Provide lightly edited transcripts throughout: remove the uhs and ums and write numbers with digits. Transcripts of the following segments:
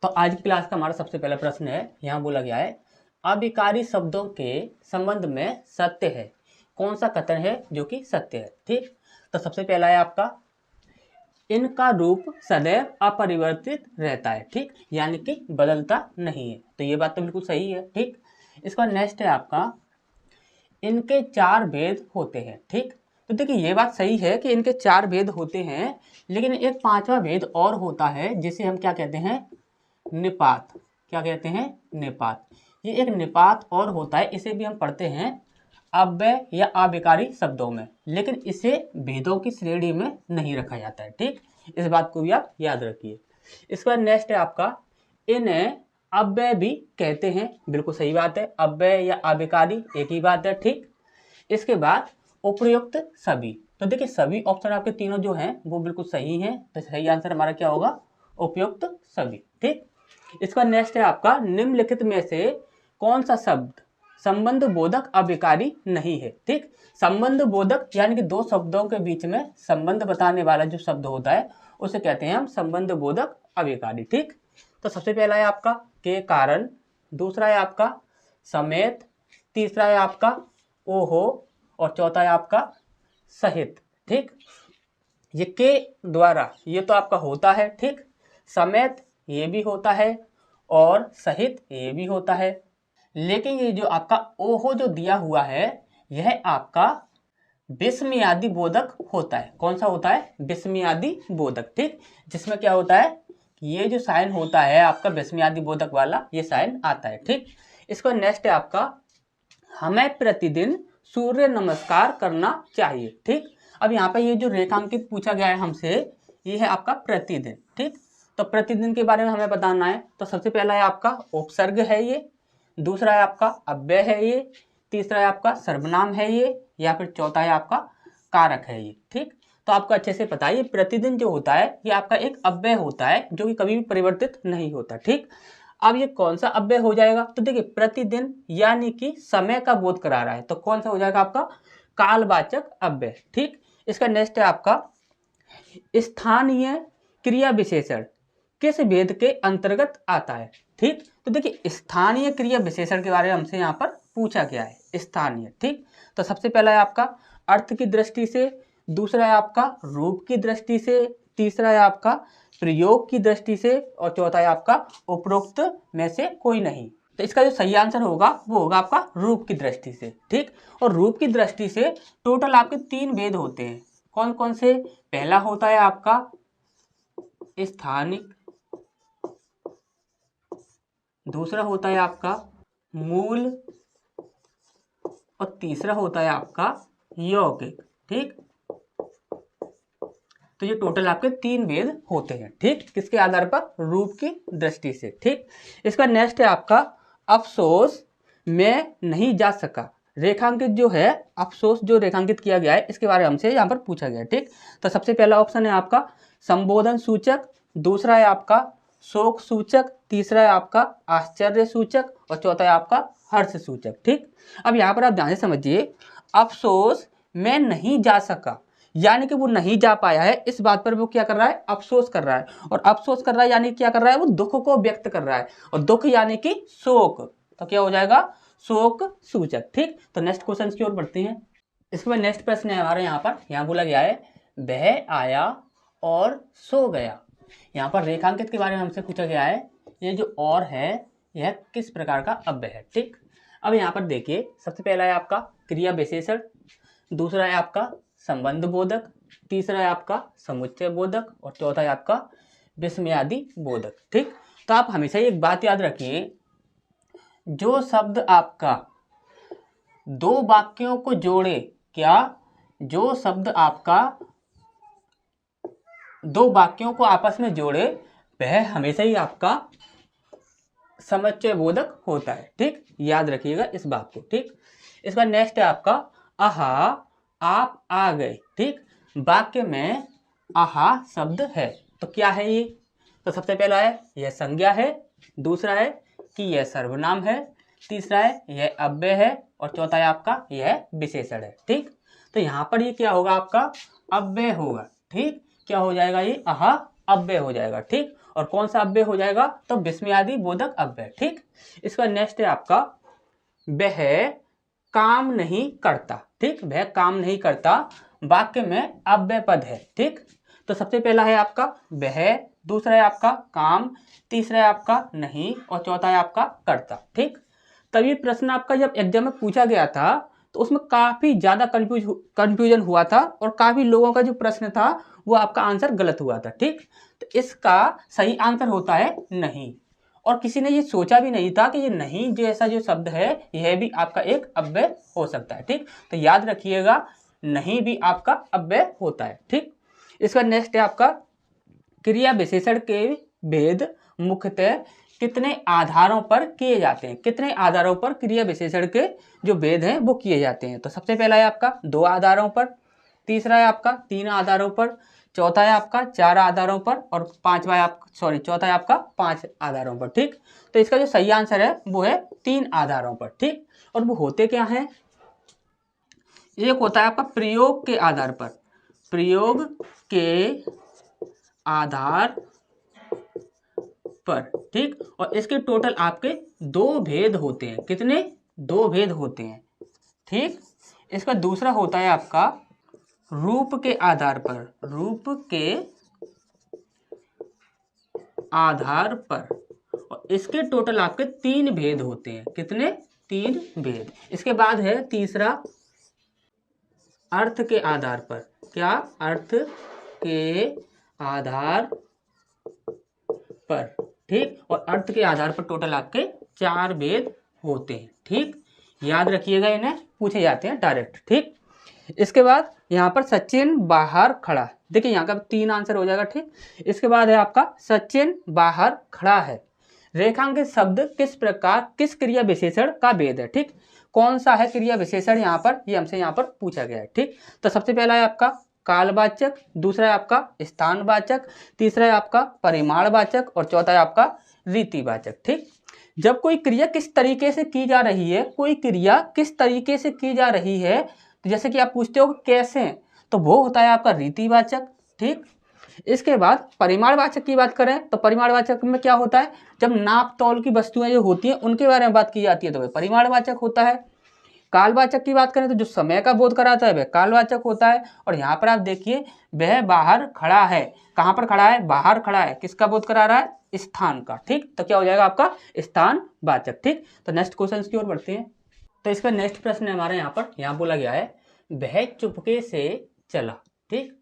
तो आज की क्लास का हमारा सबसे पहला प्रश्न है, यहाँ बोला गया है अभिकारी शब्दों के संबंध में सत्य है। कौन सा कथन है जो कि सत्य है? ठीक, तो सबसे पहला है आपका इनका रूप सदैव अपरिवर्तित रहता है। ठीक, यानी कि बदलता नहीं है, तो ये बात तो बिल्कुल सही है। ठीक, इसका नेक्स्ट है आपका इनके चार भेद होते हैं। ठीक, तो देखिए ये बात सही है कि इनके चार भेद होते हैं, लेकिन एक पांचवा भेद और होता है जिसे हम क्या कहते हैं? निपात। क्या कहते हैं? निपात। ये एक निपात और होता है, इसे भी हम पढ़ते हैं अव्यय या अभिकारी शब्दों में, लेकिन इसे भेदों की श्रेणी में नहीं रखा जाता है। ठीक, इस बात को भी आप याद रखिए। इसके बाद नेक्स्ट है आपका इन्हें अव्यय भी कहते हैं। बिल्कुल सही बात है, अव्यय या अभिकारी एक ही बात है। ठीक, इसके बाद उपयुक्त सभी। तो देखिए सभी ऑप्शन आपके तीनों जो हैं वो बिल्कुल सही हैं, तो सही आंसर हमारा क्या होगा? उपयुक्त सभी। ठीक, इसका नेक्स्ट है आपका निम्नलिखित में से कौन सा शब्द संबंध बोधक अभिकारी नहीं है? ठीक, संबंध बोधक यानी कि दो शब्दों के बीच में संबंध बताने वाला जो शब्द होता है उसे कहते हैं हम संबंध बोधक अभिकारी। ठीक, तो सबसे पहला है आपका के कारण, दूसरा है आपका समेत, तीसरा है आपका ओहो और चौथा है आपका सहित। ठीक, ये के द्वारा ये तो आपका होता है। ठीक, समेत ये भी होता है और सहित ये भी होता है, लेकिन ये जो आपका ओहो जो दिया हुआ है यह आपका विस्मयादि बोधक होता है। कौन सा होता है? विस्मयादि बोधक। ठीक, जिसमें क्या होता है? ये जो साइन होता है आपका विस्मयादि बोधक वाला, ये साइन आता है। ठीक, इसको नेक्स्ट है आपका हमें प्रतिदिन सूर्य नमस्कार करना चाहिए। ठीक, अब यहाँ पे ये जो रेखांकित पूछा गया है हमसे, ये है आपका प्रतिदिन। ठीक, तो प्रतिदिन के बारे में हमें बताना है, तो सबसे पहला है आपका उपसर्ग है ये, दूसरा है आपका अव्यय है ये, तीसरा है आपका सर्वनाम है ये, या फिर चौथा है आपका कारक है ये। ठीक, तो आपको अच्छे से पता है ये प्रतिदिन जो होता है ये आपका एक अव्यय होता है जो कि कभी भी परिवर्तित नहीं होता। ठीक, अब ये कौन सा अव्यय हो जाएगा? तो देखिए प्रतिदिन यानी कि समय का बोध करा रहा है, तो कौन सा हो जाएगा आपका? कालवाचक अव्यय। ठीक, इसका नेक्स्ट है आपका स्थानीय क्रिया विशेषण किस भेद के अंतर्गत आता है? ठीक, तो देखिए स्थानीय क्रिया विशेषण के बारे में हमसे यहाँ पर पूछा गया है, स्थानीय। ठीक, तो सबसे पहला है आपका अर्थ की दृष्टि से, दूसरा है आपका रूप की दृष्टि से, तीसरा है आपका प्रयोग की दृष्टि से और चौथा है आपका उपरोक्त में से कोई नहीं। तो इसका जो सही आंसर होगा वो होगा आपका रूप की दृष्टि से। ठीक, और रूप की दृष्टि से टोटल आपके तीन भेद होते हैं। कौन कौन से? पहला होता है आपका स्थानिक, दूसरा होता है आपका मूल और तीसरा होता है आपका यौगिक। ठीक, तो ये टोटल आपके तीन भेद होते हैं। ठीक, किसके आधार पर? रूप की दृष्टि से। ठीक, इसका नेक्स्ट है आपका अफसोस मैं नहीं जा सका। रेखांकित जो है अफसोस जो रेखांकित किया गया है इसके बारे में हमसे यहाँ पर पूछा गया है। ठीक, तो सबसे पहला ऑप्शन है आपका संबोधन सूचक, दूसरा है आपका शोक सूचक, तीसरा है आपका आश्चर्य सूचक और चौथा है आपका हर्ष सूचक। ठीक, अब यहाँ पर आप ध्यान से समझिए, अफसोस मैं नहीं जा सका यानी कि वो नहीं जा पाया है, इस बात पर वो क्या कर रहा है? अफसोस कर रहा है, और अफसोस कर रहा है यानी क्या कर रहा है? वो दुख को व्यक्त कर रहा है, और दुख यानी कि शोक, तो क्या हो जाएगा? शोक सूचक। ठीक, तो नेक्स्ट क्वेश्चन की ओर बढ़ते हैं। इसके बाद नेक्स्ट प्रश्न है हमारे यहाँ पर, यहाँ बोला गया है वह आया और सो गया। यहाँ पर रेखांकित के बारे में हमसे पूछा गया है, ये जो और है यह किस प्रकार का अव्यय है? ठीक, अब यहाँ पर देखिए सबसे पहला है आपका क्रिया विशेषण, दूसरा है आपका संबंध बोधक, तीसरा है आपका समुच्चय बोधक और चौथा है आपका विस्मयादि बोधक। ठीक, तो आप हमेशा एक बात याद रखिए, जो शब्द आपका दो वाक्यों को जोड़े, क्या? जो शब्द आपका दो वाक्यों को आपस में जोड़े वह हमेशा ही आपका समुच्चय बोधक होता है। ठीक, याद रखिएगा इस बात को। ठीक, इसका नेक्स्ट है आपका आहा आप आ गए। ठीक, वाक्य में आहा शब्द है, तो क्या है ये? तो सबसे पहला है यह संज्ञा है, दूसरा है कि यह सर्वनाम है, तीसरा है यह अव्यय है और चौथा है आपका यह विशेषण है। ठीक, तो यहाँ पर ये क्या होगा? आपका अव्यय होगा। ठीक, क्या हो जाएगा? ये आहा अव्यय हो जाएगा। ठीक, और कौन सा अव्यय हो जाएगा, तो विस्मयादि बोधक अव्यय। ठीक, इसका नेक्स्ट है आपका वह काम नहीं करता। ठीक, वह काम नहीं करता वाक्य में अव्यय पद है। ठीक, तो सबसे पहला है आपका वह, दूसरा है आपका काम, तीसरा है आपका नहीं और चौथा है आपका करता। ठीक, तभी प्रश्न आपका जब एग्जाम में पूछा गया था तो उसमें काफ़ी ज़्यादा कन्फ्यूजन हुआ था और काफ़ी लोगों का जो प्रश्न था वो आपका आंसर गलत हुआ था। ठीक, तो इसका सही आंसर होता है नहीं, और किसी ने ये सोचा भी नहीं था कि ये नहीं जैसा जो शब्द है यह भी आपका एक अव्यय हो सकता है। ठीक, तो याद रखिएगा नहीं भी आपका अव्यय होता है। ठीक, इसका नेक्स्ट है आपका क्रिया विशेषण के भेद मुख्यतः कितने आधारों पर किए जाते हैं। कितने आधारों पर क्रिया विशेषण के जो भेद हैं वो किए जाते हैं, तो सबसे पहला है आपका 2 आधारों पर, तीसरा है आपका 3 आधारों पर, चौथा है आपका 4 आधारों पर और चौथा है आपका 5 आधारों पर। ठीक, तो इसका जो सही आंसर है वो है 3 आधारों पर। ठीक, और वो होते क्या हैं, एक होता है आपका प्रयोग के आधार पर, प्रयोग के आधार पर। ठीक, और इसके टोटल आपके 2 भेद होते हैं। कितने, 2 भेद होते हैं। ठीक, इसका दूसरा होता है आपका रूप के आधार पर, रूप के आधार पर, और इसके टोटल आपके 3 भेद होते हैं। कितने, 3 भेद। इसके बाद है तीसरा अर्थ के आधार पर। क्या, अर्थ के आधार पर। ठीक, और अर्थ के आधार पर टोटल आपके 4 भेद होते हैं। ठीक, याद रखिएगा, इन्हें पूछे जाते हैं डायरेक्ट। ठीक, इसके बाद यहाँ पर सचिन बाहर खड़ा, देखिए यहाँ का 3 आंसर हो जाएगा। ठीक, इसके बाद है आपका सचिन बाहर खड़ा है। रेखांकित शब्द किस प्रकार, किस क्रिया विशेषण का भेद है। ठीक, कौन सा है क्रिया विशेषण यहाँ पर, ये हमसे यहाँ पर पूछा गया है। ठीक, तो सबसे पहला है आपका कालवाचक, दूसरा है आपका स्थानवाचक, तीसरा है आपका परिमाणवाचक और चौथा है आपका रीतिवाचक। ठीक, जब कोई क्रिया किस तरीके से की जा रही है, कोई क्रिया किस तरीके से की जा रही है, तो जैसे कि आप पूछते हो कैसे, तो वो होता है आपका रीतिवाचक। ठीक, इसके बाद परिमाणवाचक की बात करें तो परिमाणवाचक में क्या होता है, जब नाप तौल की वस्तुएं जो होती हैं उनके बारे में बात की जाती है तो वह परिमाणवाचक होता है। कालवाचक की बात करें तो जो समय का बोध कराता है वह कालवाचक होता है। और यहाँ पर आप देखिए वह बाहर खड़ा है, कहाँ पर खड़ा है, बाहर खड़ा है, किसका बोध करा रहा है, स्थान का। ठीक, तो क्या हो जाएगा आपका स्थानवाचक। ठीक, तो नेक्स्ट क्वेश्चन की ओर बढ़ते हैं। तो इसका नेक्स्ट प्रश्न है हमारे यहाँ बोला गया है वह चुपके से चला। ठीक,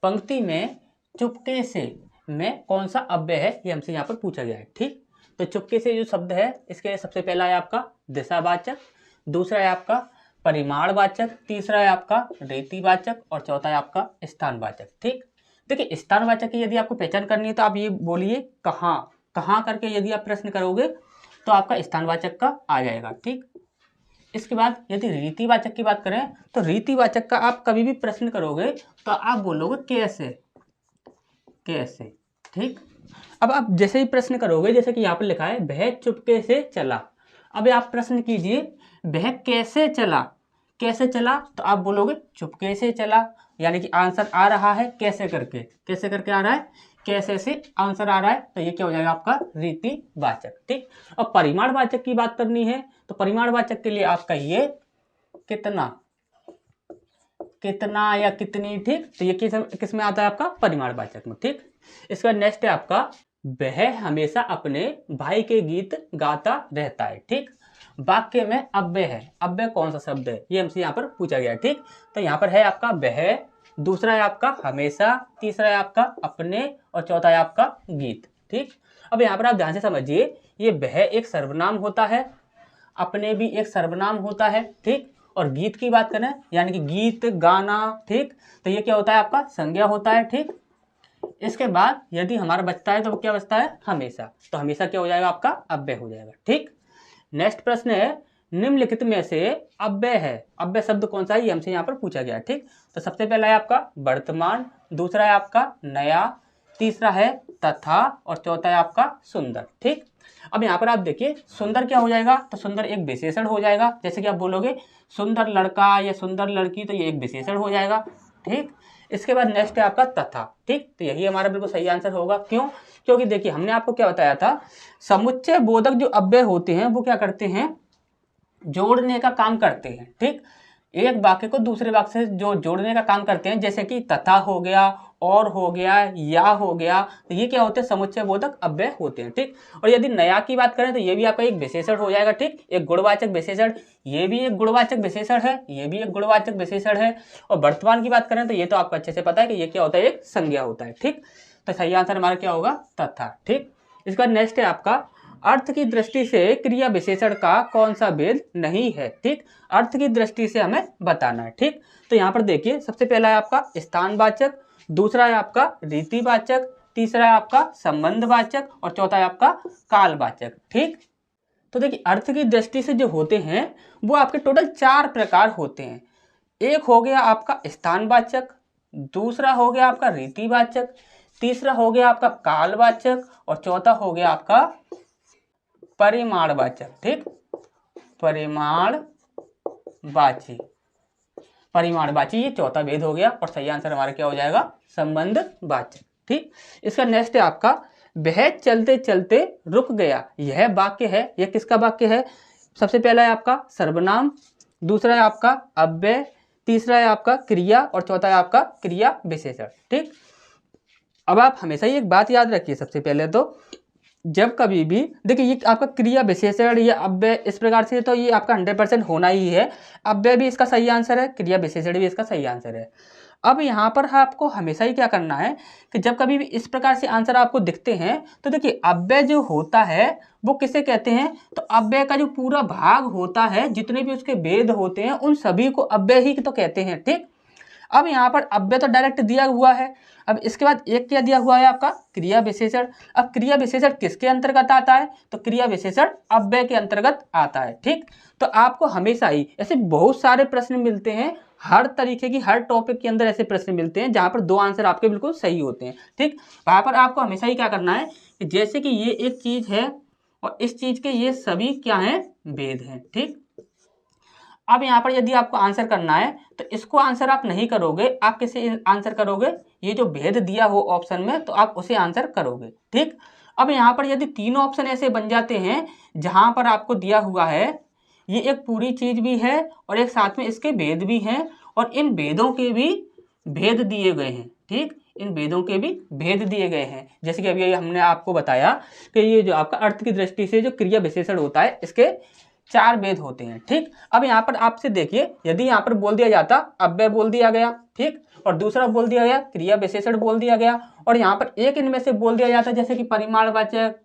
पंक्ति में चुपके से में कौन सा अव्यय है ये हमसे यहाँ पर पूछा गया है। ठीक, तो चुपके से जो शब्द है इसके सबसे पहला है आपका दिशावाचक, दूसरा है आपका परिमाणवाचक, तीसरा है आपका रीतिवाचक और चौथा है आपका स्थानवाचक। ठीक, देखिए स्थानवाचक की यदि आपको पहचान करनी है तो आप ये बोलिए कहाँ, कहाँ करके यदि आप प्रश्न करोगे तो आपका स्थानवाचक का आ जाएगा। ठीक, इसके बाद यदि रीतिवाचक की बात करें तो रीतिवाचक का आप कभी भी प्रश्न करोगे तो आप बोलोगे कैसे, कैसे। ठीक, अब आप जैसे ही प्रश्न करोगे, जैसे कि यहाँ पर लिखा है वह चुपके से चला, अब आप प्रश्न कीजिए वह कैसे चला, कैसे चला, तो आप बोलोगे चुपके से चला, यानी कि आंसर आ रहा है कैसे करके, कैसे करके आ रहा है, कैसे से आंसर आ रहा है, तो ये क्या हो जाएगा आपका रीतिवाचक। ठीक, और परिमाणवाचक की बात करनी है तो परिमाणवाचक के लिए आपका ये कितना, कितना या कितनी। ठीक, तो ये किस में आता है आपका परिमाणवाचक में। ठीक, इसका नेक्स्ट है आपका वह हमेशा अपने भाई के गीत गाता रहता है। ठीक, वाक्य में अव्यय है, अव्यय कौन सा शब्द है ये हमसे यहाँ पर पूछा गया है। ठीक, तो यहाँ पर है आपका वह, दूसरा है आपका हमेशा, तीसरा है आपका अपने और चौथा है आपका गीत। ठीक, अब यहाँ पर आप ध्यान से समझिए ये वह एक सर्वनाम होता है, अपने भी एक सर्वनाम होता है। ठीक, और गीत की बात करें यानी कि गीत गाना। ठीक, तो ये क्या होता है आपका संज्ञा होता है। ठीक, इसके बाद यदि हमारा बचता है तो वो क्या बचता है हमेशा, तो हमेशा क्या हो जाएगा आपका अव्यय हो जाएगा। ठीक, नेक्स्ट प्रश्न है निम्नलिखित में से अव्यय है, अव्यय शब्द कौन सा है ये हमसे यहाँ पर पूछा गया है। ठीक, तो सबसे पहला है आपका वर्तमान, दूसरा है आपका नया, तीसरा है तथा और चौथा है आपका सुंदर। ठीक, अब यहाँ पर आप देखिए सुंदर क्या हो जाएगा, तो सुंदर एक विशेषण हो जाएगा, जैसे कि आप बोलोगे सुंदर लड़का या सुंदर लड़की, तो ये एक विशेषण हो जाएगा। ठीक, इसके बाद नेक्स्ट है आपका तथा। ठीक, तो यही हमारा बिल्कुल सही आंसर होगा। क्यों? क्योंकि देखिए हमने आपको क्या बताया था, समुच्चय बोधक जो अव्यय होते हैं वो क्या करते हैं, जोड़ने का काम करते हैं। ठीक, एक वाक्य को दूसरे वाक्य से जो जोड़ने का काम करते हैं, जैसे कि तथा हो गया, और हो गया, या हो गया, तो ये क्या होते हैं, समुच्चय बोधक अव्यय होते हैं। ठीक, और यदि नया की बात करें तो ये भी आपका एक विशेषण हो जाएगा। ठीक, एक गुणवाचक विशेषण, ये भी एक गुणवाचक विशेषण है, ये भी एक गुणवाचक विशेषण है। और वर्तमान की बात करें तो ये तो आपको अच्छे से पता है कि ये क्या होता है, एक संज्ञा होता है। ठीक, तो सही आंसर हमारा क्या होगा, तथा। ठीक, इसके बाद नेक्स्ट है आपका, अर्थ की दृष्टि से क्रिया विशेषण का कौन सा भेद नहीं है। ठीक, अर्थ की दृष्टि से हमें बताना है। ठीक, तो यहाँ पर देखिए सबसे पहला है आपका स्थानवाचक, दूसरा है आपका रीतिवाचक, तीसरा है आपका संबंधवाचक और चौथा है आपका कालवाचक। ठीक, तो देखिए अर्थ की दृष्टि से जो होते हैं वो आपके टोटल 4 प्रकार होते हैं। एक हो गया आपका स्थानवाचक, दूसरा हो गया आपका रीतिवाचक, तीसरा हो गया आपका कालवाचक और चौथा हो गया आपका परिमाणवाचक। ठीक, परिमाणवाची ये चौथा भेद हो गया और सही आंसर हमारा क्या हो जाएगा, संबंधवाचक। ठीक, इसका नेक्स्ट है आपका, वह चलते चलते रुक गया। यह वाक्य है, यह किसका वाक्य है, सबसे पहला है आपका सर्वनाम, दूसरा है आपका अव्यय, तीसरा है आपका क्रिया और चौथा है आपका क्रिया विशेषण। ठीक, अब आप हमेशा ही एक बात याद रखिए, सबसे पहले तो जब कभी भी देखिए ये आपका क्रिया विशेषण या अव्यय इस प्रकार से, तो ये आपका 100% होना ही है। अव्यय भी इसका सही आंसर है, क्रिया विशेषण भी इसका सही आंसर है। अब यहाँ पर आपको हमेशा ही क्या करना है कि जब कभी भी इस प्रकार से आंसर आपको दिखते हैं तो देखिए अव्यय जो होता है वो किसे कहते हैं, तो अव्यय का जो पूरा भाग होता है, जितने भी उसके भेद होते हैं उन सभी को अव्यय ही तो कहते हैं। ठीक, अब यहाँ पर अव्यय तो डायरेक्ट दिया हुआ है। अब इसके बाद एक क्या दिया हुआ है आपका, क्रिया विशेषण। अब क्रिया विशेषण किसके अंतर्गत आता है, तो क्रिया विशेषण अव्यय के अंतर्गत आता है। ठीक, तो आपको हमेशा ही ऐसे बहुत सारे प्रश्न मिलते हैं, हर तरीके की हर टॉपिक के अंदर ऐसे प्रश्न मिलते हैं जहां पर 2 आंसर आपके बिल्कुल सही होते हैं। ठीक, वहां पर आपको हमेशा ही क्या करना है कि जैसे कि ये एक चीज है और इस चीज के ये सभी क्या हैं, भेद हैं। ठीक, अब यहाँ पर यदि आपको आंसर करना है तो इसको आंसर आप नहीं करोगे, आप किसे आंसर करोगे, ये जो भेद दिया हो ऑप्शन में तो आप उसे आंसर करोगे। ठीक, अब यहाँ पर यदि तीनों ऑप्शन ऐसे बन जाते हैं जहां पर आपको दिया हुआ है ये एक पूरी चीज भी है और एक साथ में इसके भेद भी हैं और इन भेदों के भी भेद दिए गए हैं। ठीक, इन भेदों के भी भेद दिए गए हैं, जैसे कि अभी हमने आपको बताया कि ये जो आपका अर्थ की दृष्टि से जो क्रिया विशेषण होता है इसके 4 भेद होते हैं। ठीक, अब यहाँ पर आपसे देखिए यदि यहाँ पर बोल दिया जाता अव्यय बोल दिया गया, ठीक, और दूसरा बोल दिया गया क्रिया विशेषण बोल दिया गया और यहाँ पर एक इनमें से बोल दिया जाता जैसे कि परिमाणवाचक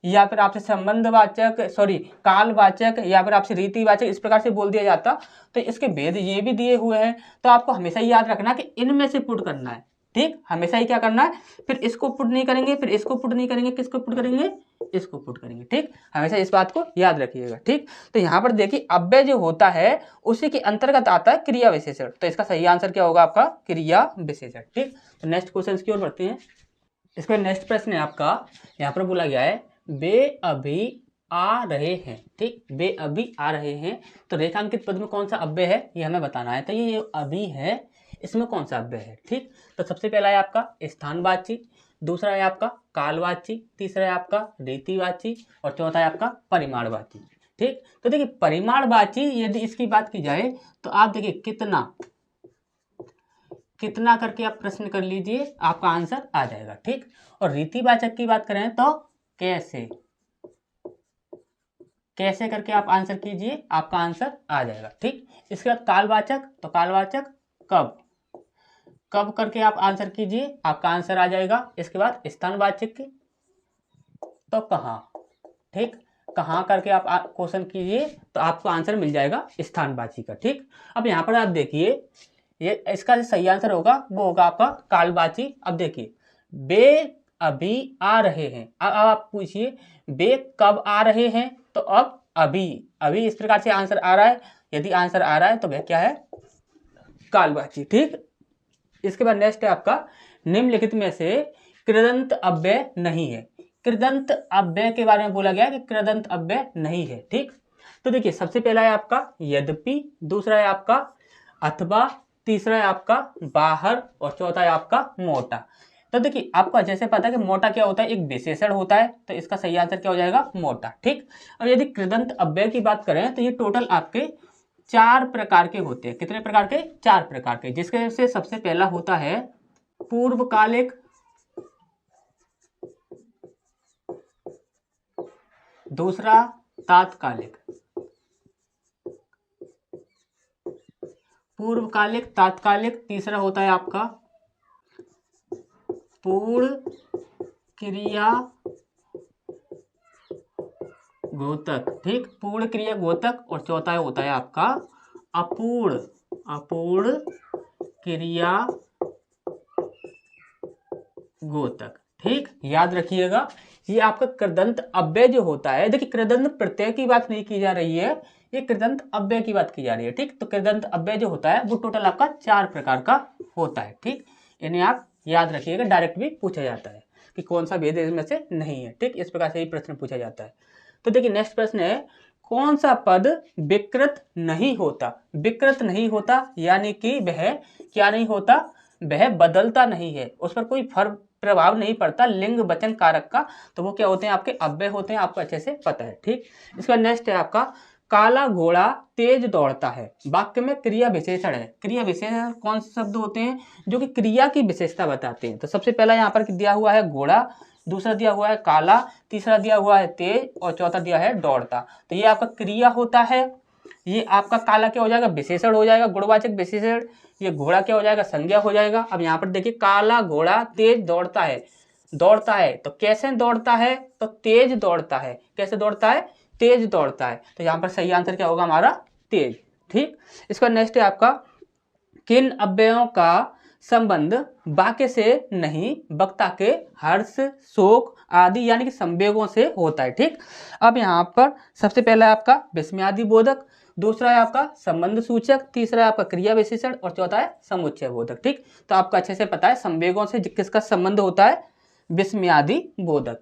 या फिर आपसे संबंधवाचक कालवाचक या फिर आपसे रीतिवाचक, इस प्रकार से बोल दिया जाता तो इसके भेद ये भी दिए हुए हैं। तो आपको हमेशा ही याद रखना कि इनमें से पुट करना है। ठीक, हमेशा ही क्या करना है, फिर इसको पुट नहीं करेंगे, फिर इसको पुट नहीं करेंगे, किसको पुट करेंगे, इसको पुट करेंगे। ठीक, हमेशा इस बात को याद रखिएगा। ठीक, तो यहाँ पर देखिए अव्यय जो होता है उसी के अंतर्गत आता है क्रिया विशेषण, तो इसका सही आंसर क्या होगा आपका, क्रिया विशेषण। ठीक, तो नेक्स्ट क्वेश्चन की ओर बढ़ते हैं। इसका नेक्स्ट प्रश्न है आपका, यहाँ पर बोला गया है वे अभी आ रहे हैं। ठीक, वे अभी आ रहे हैं, तो रेखांकित पद में कौन सा अव्यय है ये हमें बताना है। तो ये अभी है, इसमें कौन सा अव्यय है। ठीक, तो सबसे पहला है आपका स्थानवाची, दूसरा है आपका कालवाची, तीसरा है आपका रीतिवाची और चौथा है आपका परिमाणवाची। ठीक, तो देखिए परिमाणवाची यदि इसकी बात की जाए तो आप देखिए कितना करके आप प्रश्न कर लीजिए, आपका आंसर आ जाएगा। ठीक, और रीतिवाचक की बात करें तो कैसे करके आप आंसर कीजिए, आपका आंसर आ जाएगा। ठीक, इसके बाद कालवाचक, तो कालवाचक कब करके आप आंसर कीजिए, आपका आंसर आ जाएगा। इसके बाद स्थानवाचक तो कहाँ। ठीक, कहाँ करके आप क्वेश्चन कीजिए तो आपको आंसर मिल जाएगा स्थानवाची का। ठीक, अब यहाँ पर आप देखिए ये इसका जो सही आंसर होगा वो होगा आपका कालवाची। अब देखिए वे अभी आ रहे हैं, अब आप पूछिए वे कब आ रहे हैं, तो अब अभी इस प्रकार से आंसर आ रहा है। यदि आंसर आ रहा है तो वह क्या है, कालवाची। ठीक, इसके बाद नेक्स्ट है आपका निम्नलिखित में से कृदंत अव्यय नहीं है। कृदंत अव्यय के बारे में बोला गया कि कृदंत अव्यय नहीं है। ठीक, तो देखिए सबसे पहला है आपका यद्यपि, दूसरा है आपका अथवा, तीसरा है आपका बाहर और चौथा है आपका मोटा। तो देखिए आपको जैसे पता है कि मोटा क्या होता है, एक विशेषण होता है, तो इसका सही आंसर क्या हो जाएगा, मोटा। ठीक। अब यदि कृदंत अव्यय की बात करें तो ये टोटल आपके 4 प्रकार के होते हैं। कितने प्रकार के, 4 प्रकार के, जिसके से सबसे पहला होता है पूर्वकालिक, दूसरा तात्कालिक, पूर्वकालिक तात्कालिक, तीसरा होता है आपका पूर्ण क्रिया घोतक। ठीक, पूर्ण क्रिया घोतक, और चौथा होता है आपका अपूर्ण क्रिया घोतक। ठीक, याद रखिएगा ये आपका कृदंत अव्यय जो होता है, देखिए कृदंत प्रत्यय की बात नहीं की जा रही है, ये कृदंत अव्यय की बात की जा रही है। ठीक, तो कृदंत अव्यय जो होता है वो टोटल आपका 4 प्रकार का होता है। ठीक, इन्हें आप याद रखिएगा, डायरेक्ट भी पूछा जाता है कि कौन सा भेद इसमें से नहीं है। ठीक, इस प्रकार से ही प्रश्न पूछा जाता है। तो देखिए नेक्स्ट प्रश्न है, कौन सा पद विकृत नहीं होता। विकृत नहीं होता यानी कि वह क्या नहीं होता, वह बदलता नहीं है, उस पर कोई फर्क प्रभाव नहीं पड़ता लिंग वचन कारक का, तो वो क्या होते हैं, आपके अव्यय होते हैं, आपको अच्छे से पता है। ठीक, इसका नेक्स्ट है आपका काला घोड़ा तेज दौड़ता है। वाक्य में क्रिया विशेषण है। क्रिया विशेषण कौन से शब्द होते हैं जो कि क्रिया की विशेषता बताते हैं। तो सबसे पहला यहाँ पर दिया हुआ है घोड़ा, दूसरा दिया हुआ है काला, तीसरा दिया हुआ है तेज, और चौथा दिया है दौड़ता। तो ये आपका क्रिया होता है। ये आपका काला क्या हो जाएगा, विशेषण हो जाएगा, गुणवाचक विशेषण। ये घोड़ा क्या हो जाएगा, संज्ञा हो जाएगा। अब यहाँ पर देखिए काला घोड़ा तेज दौड़ता है। दौड़ता है तो कैसे दौड़ता है, तो तेज दौड़ता है। कैसे दौड़ता है, तेज दौड़ता है। तो यहाँ पर सही आंसर क्या होगा हमारा, तेज। ठीक, इसका नेक्स्ट है आपका किन अव्ययों का संबंध वाक्य से नहीं वक्ता के हर्ष शोक आदि यानी कि संवेगों से होता है। ठीक, अब यहाँ पर सबसे पहला है आपका विस्मयादि बोधक, दूसरा है आपका संबंध सूचक, तीसरा है आपका क्रिया विशेषण, और चौथा है समुच्चय बोधक। ठीक, तो आपको अच्छे से पता है संवेगों से किसका संबंध होता है, विस्मयादि बोधक।